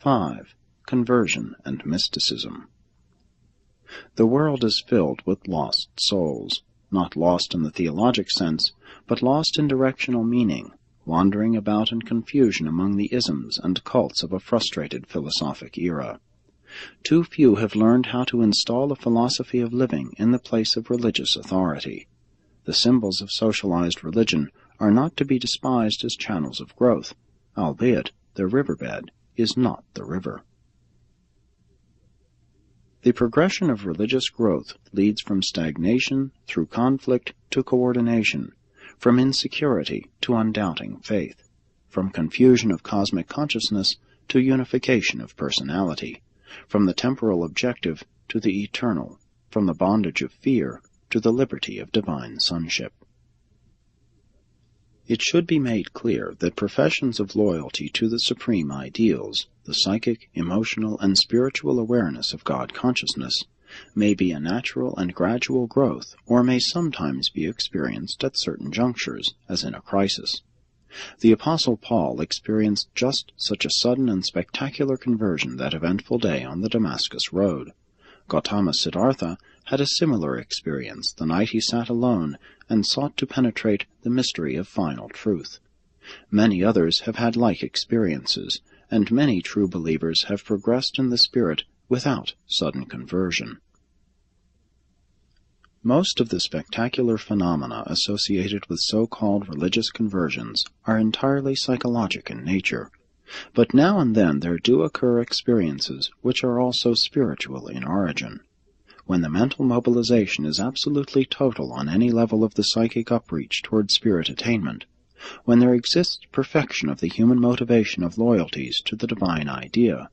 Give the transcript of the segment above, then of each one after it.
5. Conversion and Mysticism. The world is filled with lost souls, not lost in the theologic sense, but lost in directional meaning, wandering about in confusion among the isms and cults of a frustrated philosophic era. Too few have learned how to install a philosophy of living in the place of religious authority. The symbols of socialized religion are not to be despised as channels of growth, albeit their riverbed is not the river. The progression of religious growth leads from stagnation through conflict to coordination, from insecurity to undoubting faith, from confusion of cosmic consciousness to unification of personality, from the temporal objective to the eternal, from the bondage of fear to the liberty of divine sonship. It should be made clear that professions of loyalty to the supreme ideals, the psychic, emotional, and spiritual awareness of God consciousness, may be a natural and gradual growth, or may sometimes be experienced at certain junctures, as in a crisis. The Apostle Paul experienced just such a sudden and spectacular conversion that eventful day on the Damascus road. Gautama Siddhartha had a similar experience the night he sat alone and sought to penetrate the mystery of final truth. Many others have had like experiences, and many true believers have progressed in the Spirit without sudden conversion. Most of the spectacular phenomena associated with so-called religious conversions are entirely psychologic in nature, but now and then there do occur experiences which are also spiritual in origin. When the mental mobilization is absolutely total on any level of the psychic upreach toward spirit attainment, when there exists perfection of the human motivation of loyalties to the divine idea,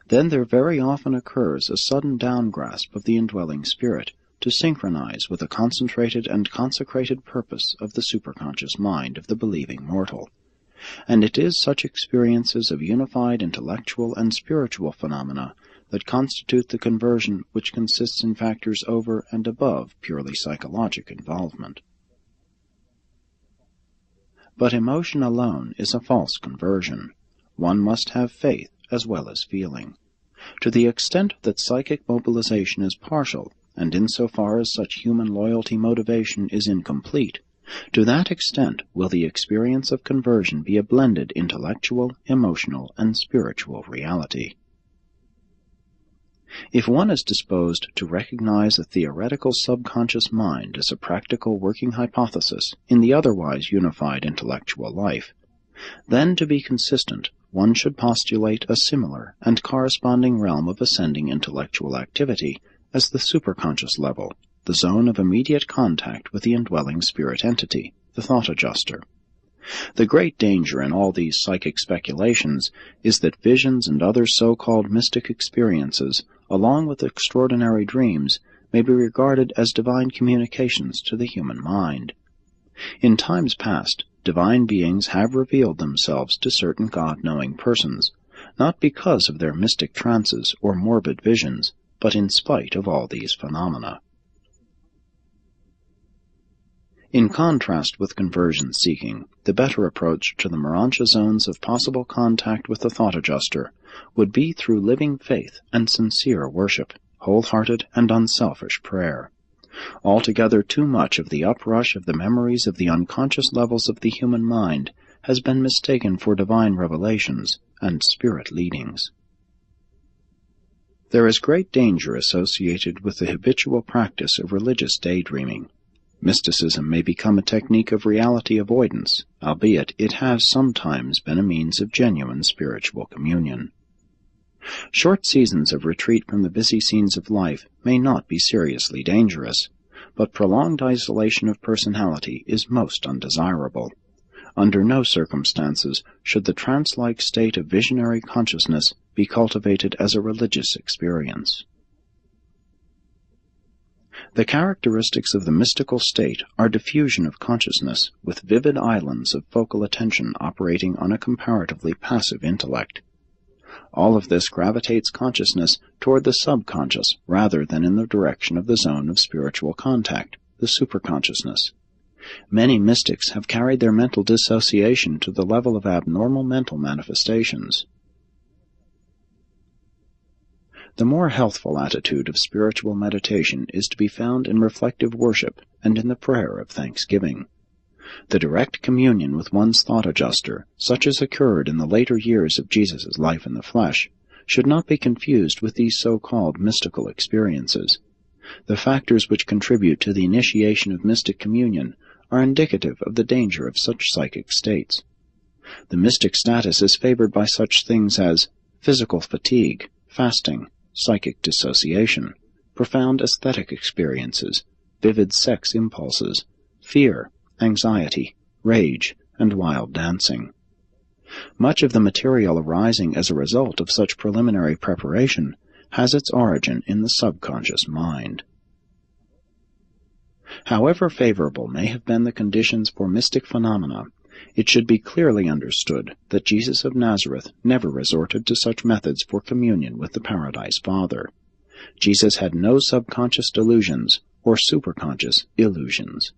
then there very often occurs a sudden downgrasp of the indwelling spirit to synchronize with the concentrated and consecrated purpose of the superconscious mind of the believing mortal. And it is such experiences of unified intellectual and spiritual phenomena that constitute the conversion which consists in factors over and above purely psychologic involvement. But emotion alone is a false conversion. One must have faith as well as feeling. To the extent that psychic mobilization is partial, and insofar as such human loyalty motivation is incomplete, to that extent will the experience of conversion be a blended intellectual, emotional, and spiritual reality. If one is disposed to recognize a theoretical subconscious mind as a practical working hypothesis in the otherwise unified intellectual life, then to be consistent, one should postulate a similar and corresponding realm of ascending intellectual activity as the superconscious level, the zone of immediate contact with the indwelling spirit entity, the thought adjuster. The great danger in all these psychic speculations is that visions and other so-called mystic experiences, along with extraordinary dreams, may be regarded as divine communications to the human mind. In times past, divine beings have revealed themselves to certain God-knowing persons, not because of their mystic trances or morbid visions, but in spite of all these phenomena. In contrast with conversion-seeking, the better approach to the Urantia zones of possible contact with the thought adjuster would be through living faith and sincere worship, wholehearted and unselfish prayer. Altogether too much of the uprush of the memories of the unconscious levels of the human mind has been mistaken for divine revelations and spirit leadings. There is great danger associated with the habitual practice of religious daydreaming. Mysticism may become a technique of reality avoidance, albeit it has sometimes been a means of genuine spiritual communion. Short seasons of retreat from the busy scenes of life may not be seriously dangerous, but prolonged isolation of personality is most undesirable. Under no circumstances should the trance-like state of visionary consciousness be cultivated as a religious experience. The characteristics of the mystical state are diffusion of consciousness, with vivid islands of focal attention operating on a comparatively passive intellect. All of this gravitates consciousness toward the subconscious rather than in the direction of the zone of spiritual contact, the superconsciousness. Many mystics have carried their mental dissociation to the level of abnormal mental manifestations. The more healthful attitude of spiritual meditation is to be found in reflective worship and in the prayer of thanksgiving. The direct communion with one's thought adjuster, such as occurred in the later years of Jesus' life in the flesh, should not be confused with these so-called mystical experiences. The factors which contribute to the initiation of mystic communion are indicative of the danger of such psychic states. The mystic status is favored by such things as physical fatigue, fasting, psychic dissociation, profound aesthetic experiences, vivid sex impulses, fear, anxiety, rage, and wild dancing. Much of the material arising as a result of such preliminary preparation has its origin in the subconscious mind. However favorable may have been the conditions for mystic phenomena, it should be clearly understood that Jesus of Nazareth never resorted to such methods for communion with the Paradise Father. Jesus had no subconscious delusions or superconscious illusions.